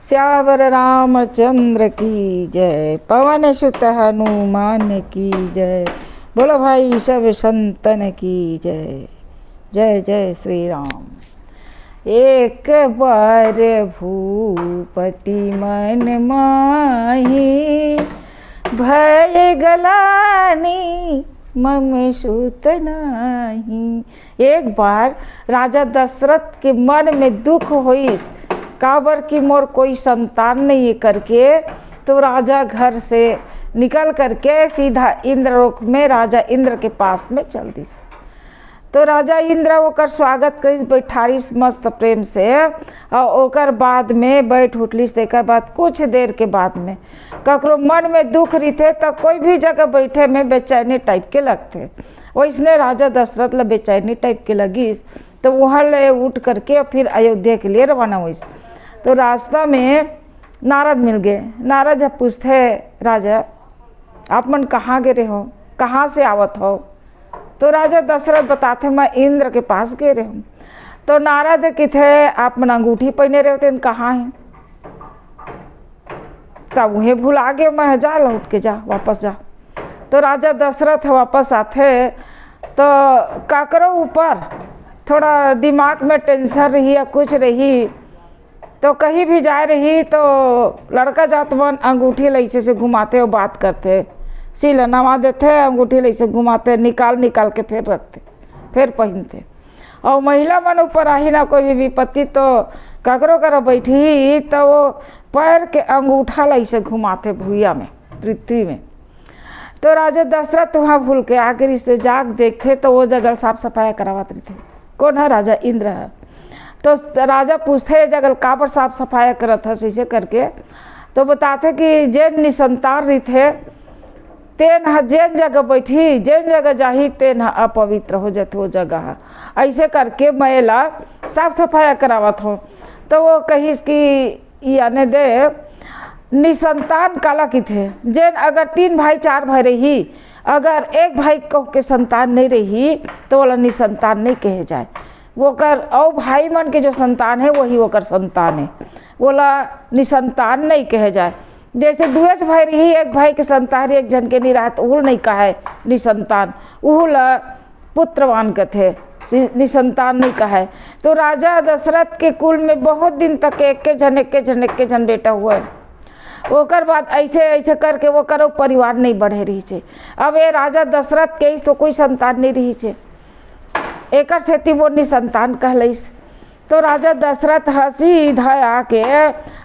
श्यावर रामचंद्र की जय, पवन सुत हनुमान की जय। बोलो भाई सब संतन की जय। जय जय श्री राम। एक बार भूपति मन माही, भय गलानी मम सुत नाही। एक बार राजा दशरथ के मन में दुख होइस, काबर की मोर कोई संतान नहीं है करके। तो राजा घर से निकल करके सीधा इंद्रलोक में राजा इंद्र के पास में चल दिस। तो राजा इंद्र ओकर स्वागत करिस, बैठारिस मस्त प्रेम से। और ओकर बाद में बैठ उठलिस। एकर बाद कुछ देर के बाद में ककरो मन में दुख रही तो कोई भी जगह बैठे में बेचैनी टाइप के लगते। वैसने राजा दशरथ ला बेचैनी टाइप के लगिस। तो वहाँ ले उठ करके फिर अयोध्या के लिए रवाना हुईस। तो रास्ता में नारद मिल गए। नारद पूछते, राजा आप मन कहाँ गए हो, कहाँ से आवत हो? तो राजा दशरथ बताते, मैं इंद्र के पास गए रहे हूँ। तो नारद कहते, आप मन अंगूठी पहने रहे होते, कहाँ है? तब उन्हें भुला गए, मैं जा लौट के जा, वापस जा। तो राजा दशरथ वापस आते तो का करो, ऊपर थोड़ा दिमाग में टेंशन रही या कुछ रही। तो कहीं भी जा रही तो लड़का जात मन अंगूठी लैसे से घुमाते और बात करते, सील नवा देते, अंगूठी लैसे घुमाते, निकाल निकाल के फिर रखते, फिर पहनते। और महिला मन ऊपर आही ना कोई भी विपत्ति तो ककरो कर बैठी तो वो पैर के अंगूठा लैसे घुमाते भूया में, पृथ्वी में। तो राजा दशरथ वहाँ भूल के आखिरी से जाग देखते तो वो जगह साफ सफाई करावत रही थे। कौन है? राजा इंद्र है। तो राजा पूछते जगह का पर साफ सफाई करत है ऐसे करके। तो बताते कि जैन निसंतान रही थे तेन जैन जगह बैठी, जैन जगह जाही तेन अपवित्र हो जाते वो जगह। ऐसे करके मैं ला साफ सफाई करावत हूँ। तो वो कहिस कि आने दे निसंतान काला की थे। जैन अगर 3 भाई 4 भाई रही, अगर एक भाई को के संतान नहीं रही तो बोला निसंतान नहीं कहे जाए। वो कर और भाई मन के जो संतान है वही वो कर संतान है, बोला निसंतान नहीं कहे जाए। जैसे 2 भाई रही, एक भाई के संतान एक जन के नहीं रहा तो उल नहीं कहा है निसंतान, उल पुत्रवान के थे, निसंतान नहीं कहा है। तो राजा दशरथ के कुल में बहुत दिन तक एक के जन बेटा हुआ है। ओकर बाद ऐसे ऐसे करके वो करो परिवार नहीं बढ़े रही छे। अब ये राजा दशरथ के तो कोई संतान नहीं रही छे, एकर सेती वो निसंतान कहलैस। तो राजा दशरथ सीधा आके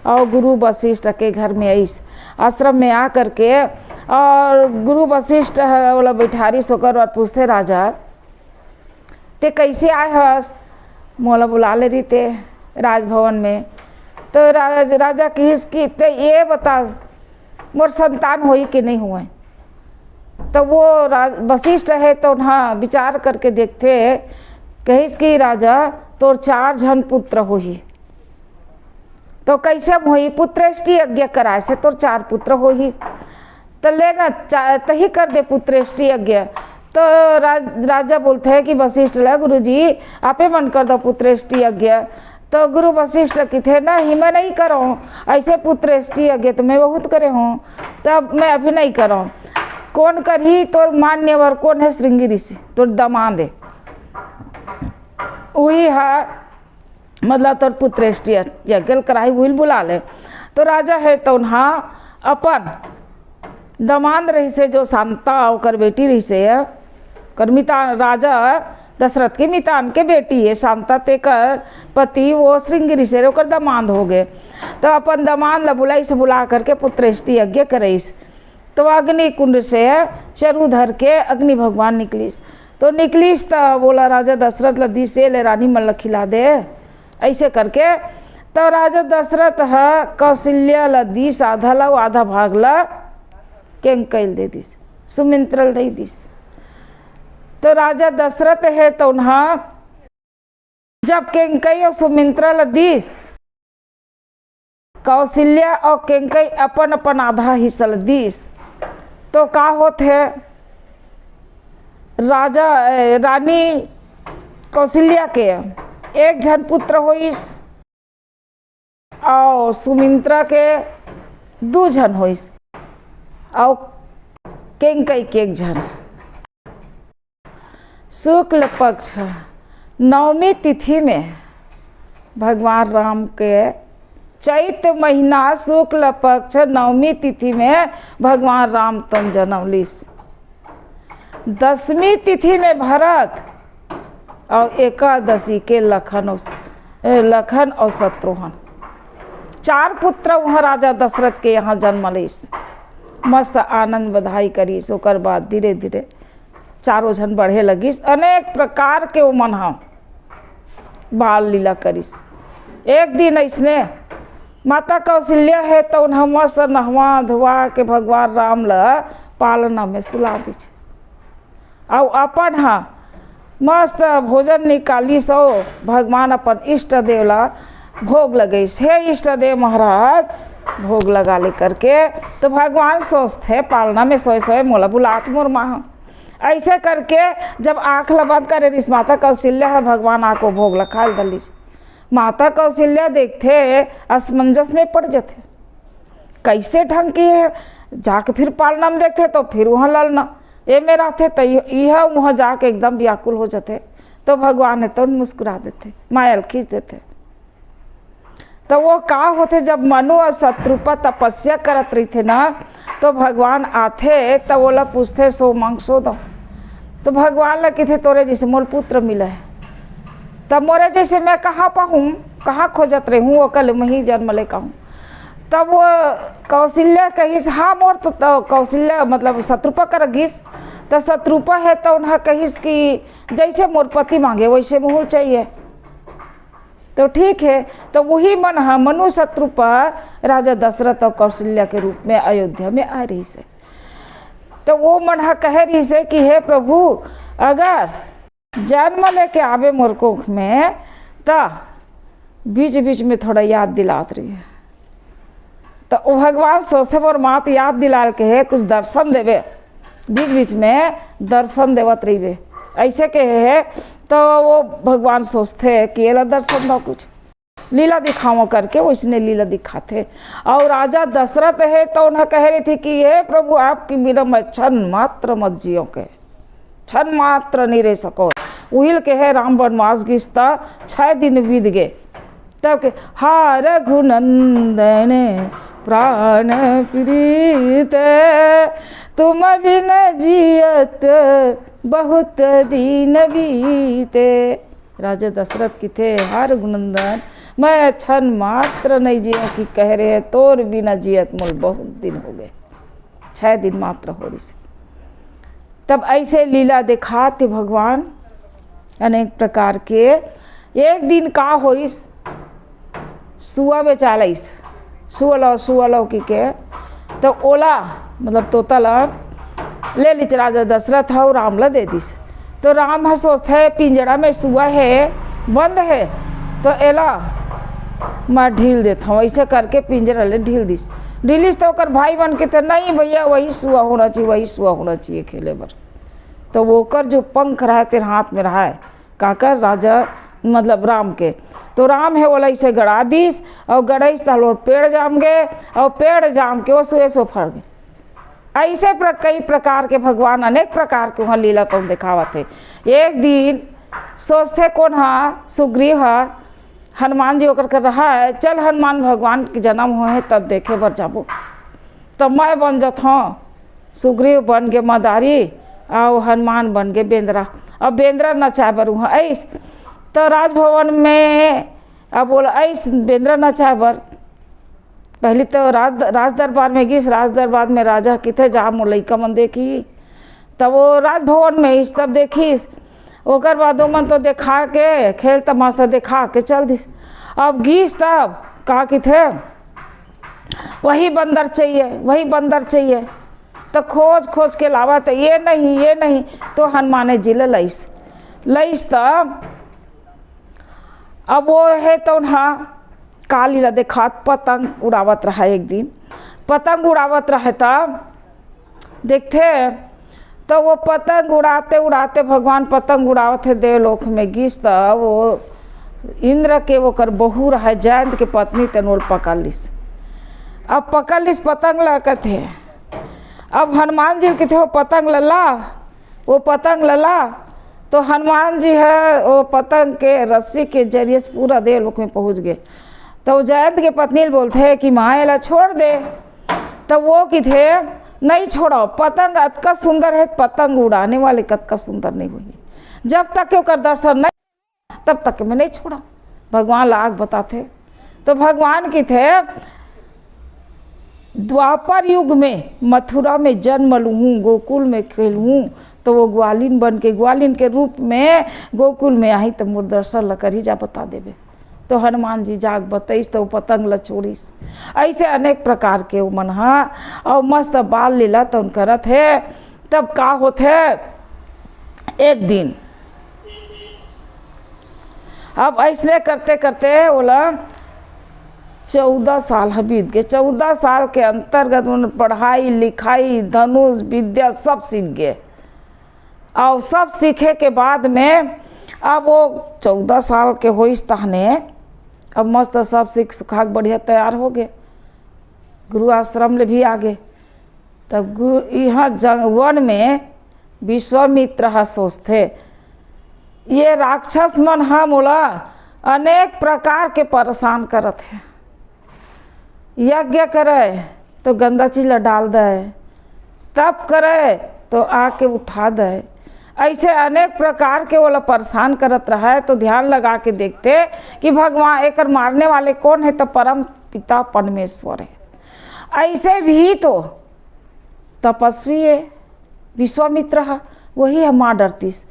और गुरु वशिष्ठ के घर में आईस, आश्रम में आ करके। और गुरु वशिष्ठ वाला बैठारी सोकर और पूछते, राजा ते कैसे आए हस? मोला बुला ले रही थे राजभवन में। तो राजा की ते ये बता मोर संतान होई कि नहीं हुए? तो वो वशिष्ठ है तो हाँ विचार करके देखते, कहिस कि राजा तोर 4 जन पुत्र होही। तो कैसे होई? पुत्रेष्टि यज्ञ कराए से तोर 4 पुत्र होही। तो लेना तही कर दे पुत्रेष्टि यज्ञ। तो राजा बोलते हैं कि वशिष्ठ ला गुरु जी आपे मन कर दो पुत्रेष्टि यज्ञ। तो गुरु वशिष्ठ की थे, नहीं मैं नहीं करूँ ऐसे पुत्रेष्टि यज्ञ, तो मैं बहुत करे हूँ, तब मैं अभी नहीं करूँ। कौन करही? तोर मान्यवर कौन है? श्रृंगी ऋषि तोर दमाद है, वही है, मतलब तोर पुत्रेष्टि यज्ञ कराही वही बुला ले। तो राजा है तो हाँ अपन दमाद रही से जो शांता ओकर बेटी रही से कर मितान, राजा दशरथ के मितान के बेटी है शांता, ते कर पति वो श्रृंगी ऋषि ओकर दमाद हो गए। तो अपन दमाद ला बुलाई से बुला करके पुत्रेष्टि यज्ञ करईस। तो अग्नि कुंड से चरु धर के अग्नि भगवान निकलिस। तो निकलिस तो बोला राजा दशरथ ला दी से ले रानी मन ला खिला दे, ऐसे करके। तो राजा दशरथ है कौशल्या ला दिस आधा ला, आधा भाग ला केंकैल दे दिस, सुमित्रल नहीं दिस। तो राजा दशरथ है तो उन्हें जब केंकई और सुमित्रा ला दिस, कौशल्या और केंकई अपन अपन आधा हिस्सा दिस। तो का होत है, राजा रानी कौशल्या के 1 जन पुत्र होइस और सुमित्रा के 2 जन होइस और केंकई के 1 जन। शुक्ल पक्ष नवमी तिथि में भगवान राम के चैत महीना शुक्ल पक्ष नवमी तिथि में भगवान राम तन जन्म लीस। 10वीं तिथि में भरत और एकादशी के लखन और शत्रुघ्न 4 पुत्र वहाँ राजा दशरथ के यहाँ जन्म लीस। मस्त आनंद बधाई करीस। ओकर बाद धीरे धीरे 4 जन बढ़े लगिस। अनेक प्रकार के मन बाल लीला करिस। एक दिन ऐसने माता कौशल्या है तो उन्हें मस्त नहवा धुआ के भगवान राम ल पालना में सुला दी और अपन मस्त भोजन निकाली सो भगवान अपन इष्ट देव ला भोग लगेस। हे इष्ट देव महाराज भोग लगा ले करके तो भगवान सोचते पालना में सोए सोए मोला बुलात मोर माँ। ऐसे करके जब आँख बंद करे रिस माता कौशल्या है भगवान आँख को भोग लखा दलीस। माता कौशल्या देखते असमंजस में पड़ जाते कैसे ढंग की है। जाके फिर पालना में देखते तो फिर वहाँ ललना ये में रहते तो यह वहाँ जाके एकदम व्याकुल हो जाते। तो भगवान है तो मुस्कुरा देते मायल खींच देते। तो वो का होते जब मनु और शत्रुपा तपस्या करत रही थे ना तो भगवान आते तो वो लोग पूछते सो मांग सो दो। तो भगवान लगे थे तोरे जैसे मोल पुत्र मिला है तब मोरे जैसे मैं कहाँ पाऊँ कहाँ खोजत रही हूँ वो कल में ही जन्म ले कहूँ। तब वो कौशल्या कहिस हाँ मोर तो कौशल्या मतलब शत्रुपा कर गिस। तो शत्रुपा है तो उन्हें कहिस कि जैसे मोर पति मांगे वैसे मुहूर चाहिए। तो ठीक है तो वही मन मनु शत्रुपा राजा दशरथ और कौशल्या के रूप में अयोध्या में आ रही से। तो वो मन कह रही से कि हे प्रभु अगर जन्म लेके आवे मोर कोख में तो बीच बीच में थोड़ा याद दिलात रही है। तो वो भगवान सोचते मोर मात याद दिला के है कुछ दर्शन देवे बीच बीच में दर्शन देवत रही ऐसे के है। तो वो भगवान सोचते हैं कि ये दर्शन दो कुछ लीला दिखाओ करके वो इसने लीला दिखाते। और राजा दशरथ है तो उन्हें कह रही थी कि हे प्रभु आपकी बिना मैं क्षण मात्र मत जियो के क्षण मात्र नहीं रह सको। उहिल के है राम वनवास गिस्ता 6 दिन बीत गए तब के हा रघुनंदन प्राण प्रीत तुम बिन जियत बहुत दिन बीते। राजा दशरथ की थे हार रघुनंदन मैं क्षण मात्र नहीं जियो कि कह रहे हैं तोर बिना जियत मोल बहुत दिन हो गए 6 दिन मात्र हो रही से। तब ऐसे लीला दिखाते भगवान अनेक प्रकार के। एक दिन का होइस सुआ बेचालिस सुअलो की के तो ओला मतलब तोता ला ले लीच राजा दशरथ और राम ला दे दिस। तो राम सोचते है पिंजड़ा में सुआ है बंद है तो एला मैं ढील देता हूँ। ऐसे करके पिंजरा ले ढील दिस तो ओकर भाई बन के तो नहीं भैया वही सुआ होना चाहिए वही सुआ होना चाहिए खेले बर। तो वो कर जो पंख रहा है तेरे हाथ में रहा है काकर राजा मतलब राम के तो राम है बोला इसे गड़ा दिस और गड़ाइस तो पेड़ जाम गए और पेड़ जाम के वो सुए सो फड़ गए। ऐसे कई प्रकार के भगवान अनेक प्रकार के वहाँ लीला तो दिखावा थे। एक दिन सोचते कौन सुग्रीव हनुमान जी होकर कर रहा है चल हनुमान भगवान के जन्म हुए हैं तब देखे बर जाबो। तब मैं बन जात हूँ सुग्रीव बन के मदारी और हनुमान बन के बेंद्रा और बेंद्रा नचाए बर वहाँ ऐस। तो राजभवन में अब बोला ऐस बेंद्रा नचाए बर पहले तो राज दरबार में गिस। राज दरबार में राजा किथे जा मोर लइका मन देखी तब वो राजभवन में इस तब देखिस। ओकर बाद मन तो देखा के खेल तमाशा देखा के चल दिस। अब गिस तब कहा कि थे वही बंदर चाहिए तो खोज के लावा तो ये नहीं तो हनुमान जी लईस तब अब वो है तो का लीला देखात पतंग उड़ावत रहा। एक दिन पतंग उड़ावत रहे तब देखते तो वो पतंग उड़ाते भगवान पतंग उड़ावत है देवलोक में गिस तब वो इंद्र के वो कर बहू रहा जयंत के पत्नी तेनोल पकड़ लिस। अब पकड़ लिस पतंग लड़कत थे। अब हनुमान जी के थे वो पतंग लला तो हनुमान जी है वो पतंग के रस्सी के जरिए से पूरा देवलोक में पहुंच गए। तो जयंत के पत्नी बोलते हैं कि माँ एला छोड़ दे। तो वो कि थे नहीं छोड़ो, पतंग अतका सुंदर है, पतंग उड़ाने वाले कतका सुंदर नहीं हुई, जब तक के ओकर दर्शन नहीं तब तक मैं नहीं छोड़ा। भगवान लाग बताते। तो भगवान की थे द्वापर युग में मथुरा में जन्म लूँ, गोकुल में खेलूँ, तो वो ग्वालिन बन के ग्वालिन के रूप में गोकुल में आई तो मोर दर्शन ल कर ही जा बता देवे। तो हनुमान जी जाग बताइस तो पतंग ल छोड़िस। ऐसे अनेक प्रकार के वो मन और मस्त बाल लीला तो करत है। तब का होते एक दिन अब ऐसे करते करते बोला 14 साल बीत गए। 14 साल के अंतर्गत उन्होंने पढ़ाई लिखाई धनुष विद्या सब सीख गए। और सब सीखे के बाद में अब वो 14 साल के हो तहने अब मस्त सब सीख सुखा बढ़िया तैयार हो गए, गुरु आश्रम ले भी आ गए। तब गुरु यहाँ वन में विश्वामित्र सोचते ये राक्षस मन मोला अनेक प्रकार के परेशान करत है। यज्ञ करे तो गंदा चीज डाल दे, तप करे तो आके उठा दे, ऐसे अनेक प्रकार के वो परेशान करत रहा है। तो ध्यान लगा के देखते कि भगवान एक मारने वाले कौन है, तो परम पिता परमेश्वर है। ऐसे भी तो तपस्वी है विश्वामित्र, वही है माँ डरतीस।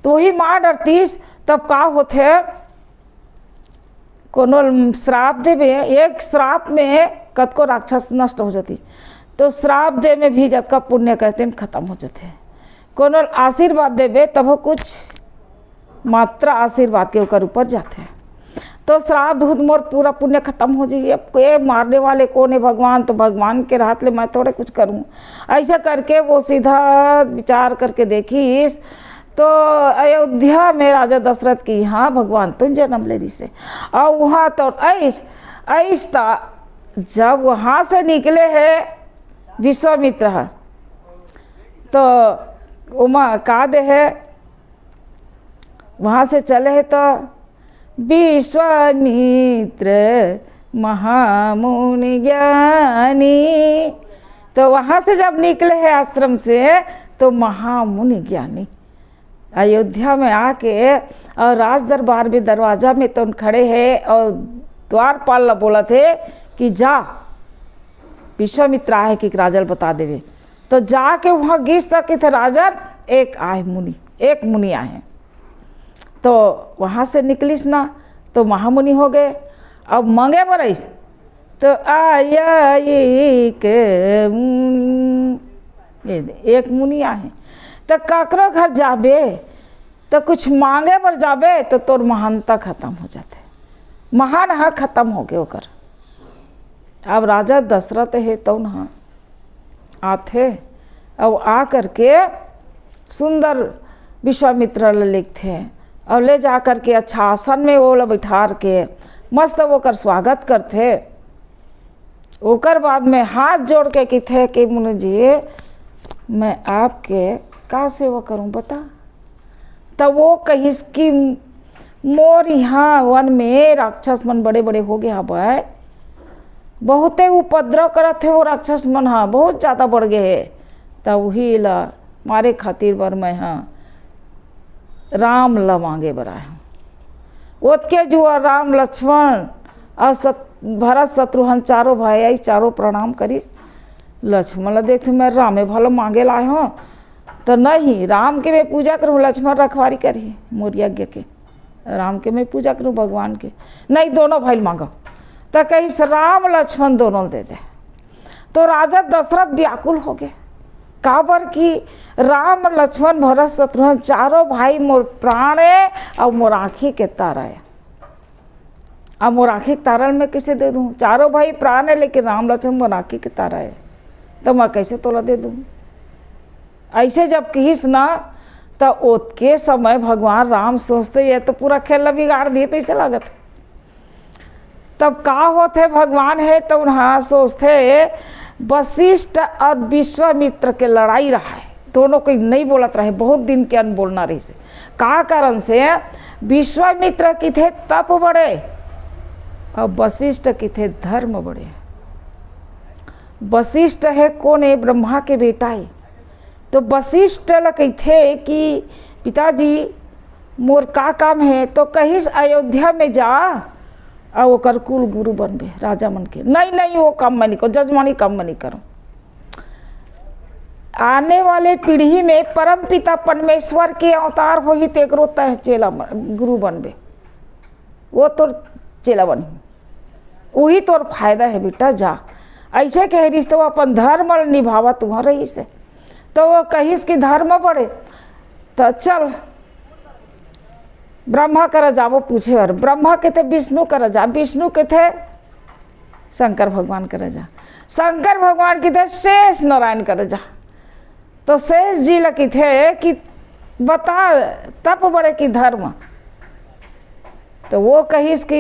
तो वही माँ डरतीस तब का होते कोनो श्राप देवे, एक श्राप में कतको राक्षस नष्ट हो जाती। तो श्राप दे में भी जतका पुण्य करते हैं खत्म हो जाते। कोनो आशीर्वाद देवे तब वो कुछ मात्रा आशीर्वाद के ऊपर जाते हैं। तो श्राप धूत मोर पूरा पुण्य खत्म हो जाइए। अब ये मारने वाले कौन है भगवान, तो भगवान के राहत ले मैं थोड़े कुछ करूँ। ऐसा करके वो सीधा विचार करके देखीस तो अयोध्या में राजा दशरथ की यहाँ भगवान तो जन्म ले रही से। और वहाँ तो ऐसा जब वहाँ से निकले है विश्वामित्र तो उमा का दे है वहाँ से चले है तो विश्वामित्र महामुनि ज्ञानी। तो वहाँ से जब निकले हैं आश्रम से तो महामुनि ज्ञानी अयोध्या में आके और राज दरबार में दरवाजा में तो खड़े हैं और द्वारपाल बोला थे कि जा विश्वामित्र आए कि राजल बता देवे। तो जाके वहाँ गिस तक थे राजन एक आए मुनि, एक मुनि आए। तो वहाँ से निकलिस ना तो महामुनि हो गए। अब मांगे बरस तो आया एक मुनि आए। तो ककरो घर जाबे तो कुछ मांगे पर जाबे तो तोर महानता खत्म हो जाते, महान हा खत्म हो गए ओकर। अब राजा दशरथ है तो ना आते अब आ करके सुंदर विश्वामित्र लिखते और ले जा कर के अच्छा आसन में वो बैठा के मस्त वो कर स्वागत करते। ओकर बाद में हाथ जोड़ के कहते कि मुनि जी मैं आपके का सेवा करूं बता। तब वो कहिस कि मोर यहाँ वन में राक्षस मन बड़े बड़े हो गए भाई, बहुते उपद्रव करत थे वो राक्षस मन हाँ बहुत ज़्यादा बढ़ गए है। तब वही ला मारे खातिर बर मैं हाँ राम ला मांगे बर आया हूँ। ओतके जुआ राम लक्ष्मण और भरत शत्रुघ्न चारों भाई आई, चारों प्रणाम करिस। लक्ष्मण ला देखते मैं रामे भलो मांगे लाए हूँ तो नहीं राम के मैं पूजा करूँ, लक्ष्मण रखवारी करी मोर यज्ञ के, राम के मैं पूजा करूँ भगवान के नहीं, दोनों भाई मांगो। तो कहीं राम लक्ष्मण दोनों दे दे। तो राजा दशरथ व्याकुल हो गए काबर की राम लक्ष्मण भरत शत्रुघ्न चारों भाई मोर प्राण है और मोर आँखी के तारा है। अब मोर आँखी के तारा मैं कैसे दे दूँ? चारों भाई प्राण है लेकिन राम लक्ष्मण मोर आँखी के तारा है, तो मैं कैसे तोला दे दूँ? ऐसे जब कहिस ना तो ओतके समय भगवान राम सोचते ये तो पूरा खेल बिगाड़ दिए तैसे लागत। तब का होते भगवान है तो उन्हें सोचते वशिष्ठ और विश्वामित्र के लड़ाई रहा है, दोनों कोई नहीं बोलत रहे, बहुत दिन के अन बोलना रही से। का कारण से विश्वामित्र की थे तप बड़े और वशिष्ठ की थे धर्म बड़े। वशिष्ठ है कौन है? ब्रह्मा के बेटा है। तो वशिष्ठ कहते कि पिताजी मोर का काम है? तो कहीं अयोध्या में जा और ओकर कुल गुरु बनबे राजा मन के। नहीं नहीं वो काम मैं नहीं करो, जजमानी काम मैं नहीं करूँ। आने वाले पीढ़ी में परम पिता परमेश्वर के अवतार हो ही तेकरो तह चेला गुरु बनबे, वो तोर चेला बनी, वही तोर फायदा है बेटा, जा। ऐसे कह रही तो अपन धर्म निभावा तुम्हारा रही से। तो वो कहिस कि धर्म बढ़े तो चल ब्रह्मा कर जाबो पूछे। और ब्रह्मा के थे विष्णु कर जा, विष्णु के थे शंकर भगवान कर जा, शंकर भगवान के थे शेष नारायण कर जा। तो शेष जी लगी थे कि बता तप बड़े की धर्म। तो वो कहिस कि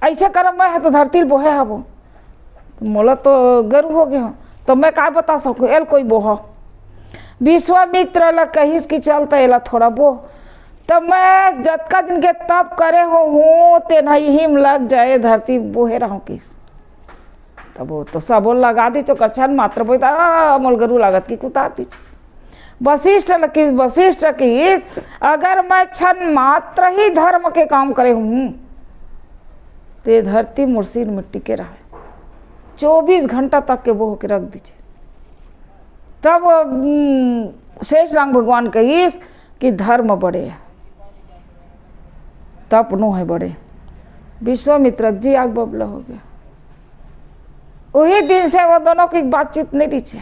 ऐसे करम मैं है तो धरती बोहे हबो, तो मोला तो गर्व हो गया, तो मैं का बता सकूँ एल कोई बोह। विश्वामित्र ला कहिस कि चलता एला थोड़ा बोह। तो मैं जतका दिन के तप करे हूँ तेना ही लग जाए धरती बोहे रहूँ किस। तब वो तो सब लगा दी तो कच्छन मात्र बोता मोल गरु लागत की कुतार दी। वशिष्ठ किस अगर मैं क्षण मात्र ही धर्म के काम करे हूँ तो धरती मुर्सी मिट्टी के रहे 24 घंटा तक के वो होके रख दीजिए। तब शेष नाग भगवान कहिस कि धर्म बड़े है, तप नो है बड़े। विश्वामित्र जी आग बबला हो गया। वही दिन से वो दोनों की बातचीत नहीं रही,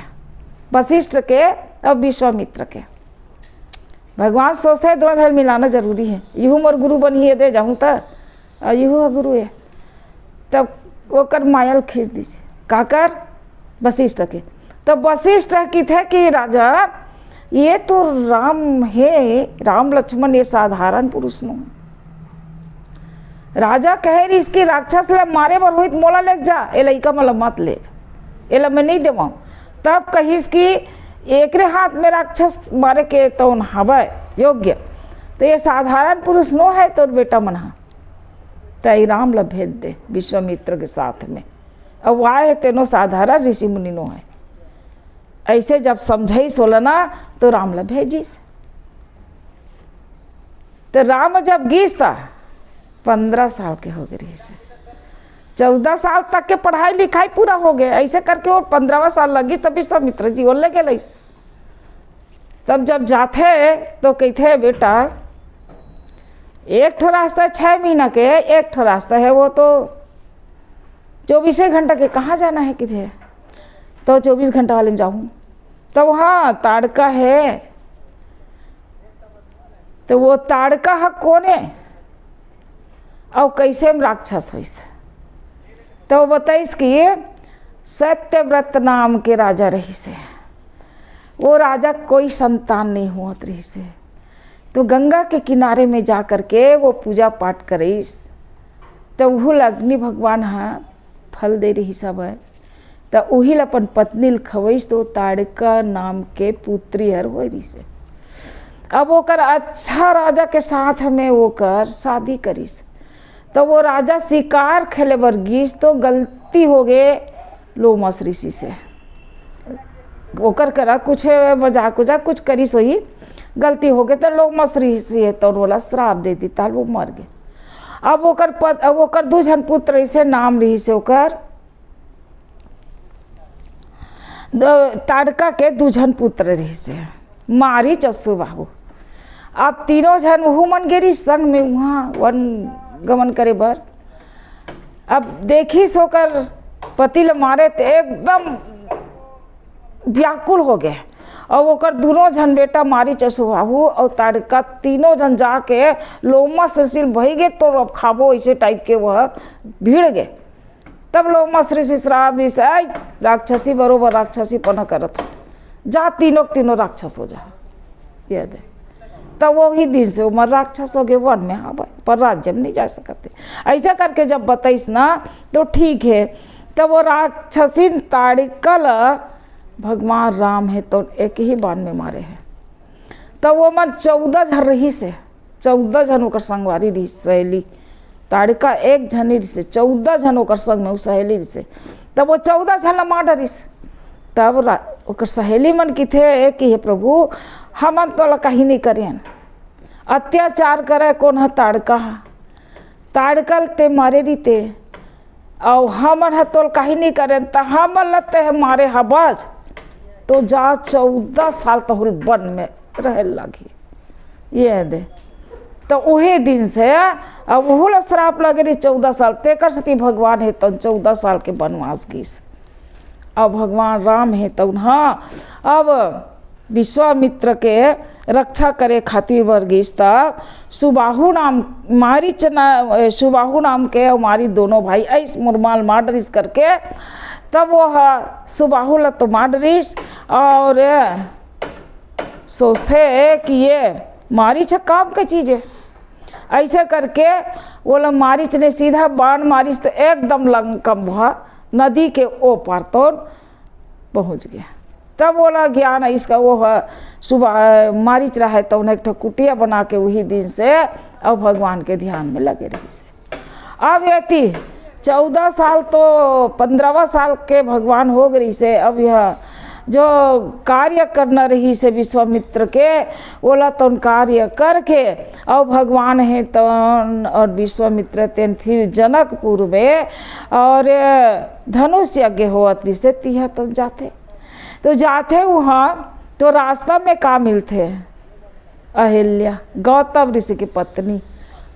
वशिष्ठ के और विश्वामित्र के। भगवान सोचते हैं दोनों धर्म मिलाना जरूरी है। यूँ मोर गुरु बनिए दे जाऊँ तो और यूँ गुरु है, तब वो कर मायल खींच दीजिए का कर वशिष्ठ के। तब वशिष्ठ की थे कि राजा ये तो राम है, राम लक्ष्मण ये साधारण पुरुष नो। राजा कहे रही इसकी राक्षस ले मारे बर हुई मोला ले जा, ए लइका मला मत ले, एला मैं नहीं देवाऊँ। तब कहिस कि एकरे हाथ में राक्षस मारे के तो हवा योग्य, तो ये साधारण पुरुष नो है तोर बेटा मना। तई राम ला भेज दे विश्वामित्र के साथ में, अब वो आए तेनो साधारण ऋषि मुनि नो है। ऐसे जब समझाई सोलना तो राम ला भेजिस। तो राम जब गीस था 15 साल के हो गए से, 14 साल तक के पढ़ाई लिखाई पूरा हो गया। ऐसे करके वो 15वां साल लगी तब विश्वामित्र जी बोल गए। तब जब जाते तो कहते बेटा एक ठो रास्ता 6 महीना के, एक ठो रास्ता है वो तो 24 घंटा के, कहाँ जाना है किधे? तो 24 घंटा वाले में जाऊँ। तो वहाँ ताड़का है, तो वो ताड़का है कौन है और कैसे हम राक्षस होइस? तो बताइस कि सत्यव्रत नाम के राजा रही से, वो राजा कोई संतान नहीं हुआ रही से, तो गंगा के किनारे में जा कर के वो पूजा पाठ करीस। तो वह अग्नि भगवान हाँ फल दे रही सब है, तो वही अपन पत्नी खवैस तो ताड़का नाम के पुत्री हर हो रही से। अब वो कर अच्छा राजा के साथ में वो कर शादी करीस। तो वो राजा शिकार खेले बर गीस तो गलती हो गए लोमस ऋषि से, ओकर करा कुछ मजाक उजाक कुछ करी सोई गलती हो गई। तो लोमस ऋषि है तो बोला श्राप दे दी, ताल वो मर गए। अब ओकर 2 जन पुत्र ऐसे नाम रही से ओकर ताड़का के 2 जन पुत्र रही से मारी चस्सु बाबू। अब तीनों जन वहू मन गेरी संग में वहाँ वन गमन करे बर। अब देखी सोकर पति ल मारे तो एकदम व्याकुल हो गए। और ओकर दोनों जन बेटा मारी चसुबाहू और ताड़का तीनों जन जाके लोमस ऋषि भई गए। तो अब खाबो ऐसे टाइप के वह भीड़ गए। तब लोमस ऋषि श्राप दी से राक्षसी बरोबर राक्षसी पना करत, जा तीनों राक्षस हो जा। ये दे तो वही दिन से उमर राक्षस हो गए वन में, हाँ भाई, पर राज्य में नहीं जा सकते। ऐसा करके जब बताइस ना तो ठीक है। तो वो राक्षसीन ताड़िकल भगवान राम है तो एक ही बाण में मारे हैं। तो वो मन 14 जन रही से, 14 जन होकर संगवारी रही सहेली ताड़िका, एक झनी से 14 जन होकर संग में सहेली से। तब वो 14 जन मार डरिस। तब ओकर सहेली मन की थे कि हे प्रभु हमन तो कहीं नहीं करें, अत्याचार करे कौन है ताड़का, ताड़कल ते मारे रीते और हमन है तो कहीं नहीं करें, तो हमन लगते है मारे हबाज तो जा 14 साल तो वन में रह लगी। ये दे तो वही दिन से अब वह श्राप लगे रही 14 साल तेकर सती भगवान है तो 14 साल के वनवास गीस। अब भगवान राम है तो हाँ अब विश्वामित्र के रक्षा करे खातिर वर्गीस तब सुबाहु नाम मारीच ना, सुबाहु नाम के हमारी दोनों भाई ऐस मुरमाल मार डरिस करके तब वो सुबाहु ल तो मार डरिस और सोचते कि ये मारीच काम की चीज़ है। ऐसे करके वो लोग मारीच ने सीधा बाण मारिस तो एकदम लंका नदी के ओ पार तो पहुँच गया। तब बोला ज्ञान इसका वो सुबह मारीच रहा है तो उन्हें एक कुटिया बना के वही दिन से अब भगवान के ध्यान में लगे रही से। अब यति 14 साल तो 15वां साल के भगवान हो गई से। अब यह जो कार्य करना रही से विश्वामित्र के बोला तो कार्य करके और भगवान है तो और विश्वामित्र तेन फिर जनकपुर में और धनुष यज्ञ हुआ से तिहा तो जाते वहाँ तो रास्ता में का मिलते अहिल्या गौतम ऋषि की पत्नी।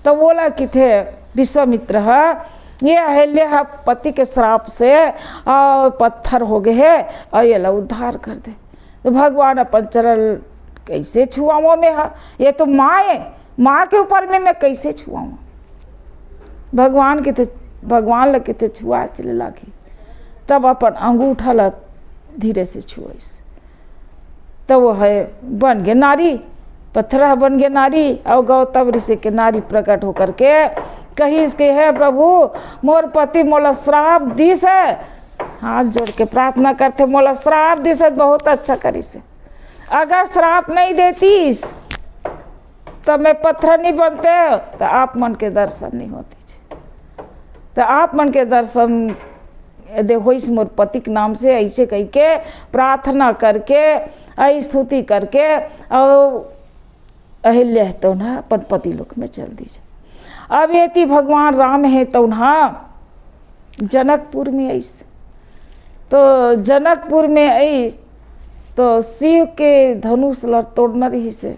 तो बोला कि थे विश्वामित्र है ये अहिल्या पति के श्राप से और पत्थर हो गए है और ये ला उद्धार कर दे। तो भगवान अपन चरण कैसे छुआओ में है, ये तो माँ के ऊपर में मैं कैसे छुआऊँ। भगवान के थे भगवान लगे थे छुआ चले लागी। तब अपन अंगूठा ला धीरे से छुआइस तो वो है बन गए नारी, पत्थर बन गए नारी और गौतम ऋषि के नारी प्रकट होकर के कही इसके है प्रभु मोर पति मोला श्राप दिस है, हाथ जोड़ के प्रार्थना करते मोला श्राप दिस है, बहुत अच्छा करी से। अगर श्राप नहीं देतीस तो मैं पत्थर नहीं बनते तो आप मन के दर्शन नहीं होते। तो आप मन के दर्शन देखो इस मोर पति के नाम से ऐसे कह के प्रार्थना करके स्तुति करके और अहिल्या तो ना अपन पति लोक में चल दीजिए। अब ये भगवान राम है तो ना जनकपुर में ऐस तो जनकपुर में ऐस तो शिव के धनुष ल तोड़ना रही से,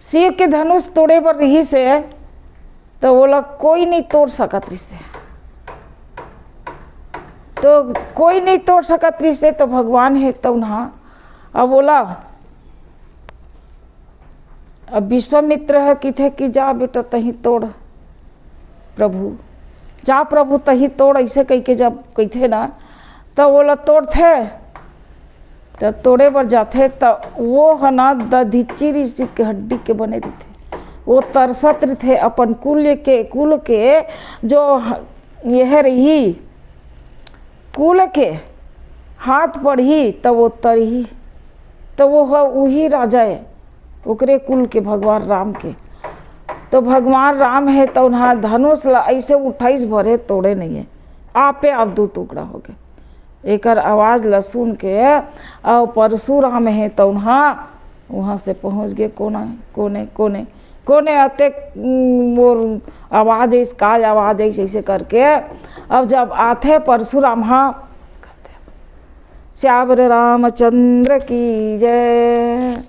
शिव के धनुष तोड़े पर रही से तो बोला कोई नहीं तोड़ सकत रही से, तो कोई नहीं तोड़ सकत रही से। तो भगवान है तो ना अब बोला अब विश्वामित्र है कि थे कि जा बेटा तही तोड़ प्रभु, जा प्रभु तही तोड़ ऐसे कह के जब कहते ना तो बोला तोड़ थे तो तोड़े पर जाते तो वो है ना दधीची ऋषि के हड्डी के बने रही थे। वो तरसत थे अपन कुल के जो यह रही कुल के हाथ पढ़ी तो वो तरही तो वो है वही राजा है ओकरे कुल के भगवान राम के। तो भगवान राम है तो उन्हें धनुष ला ऐसे 28 भरे तोड़े नहीं है, आपे आप 2 टुकड़ा हो गए। एक आवाज़ ला सुन के और परशुराम है तो वहाँ से पहुँच गए कोने आते मोर आवाज़ इस का आवाज़ ऐसे करके। अब जब आते परशुराम हाँ श्याम रामचंद्र की जय।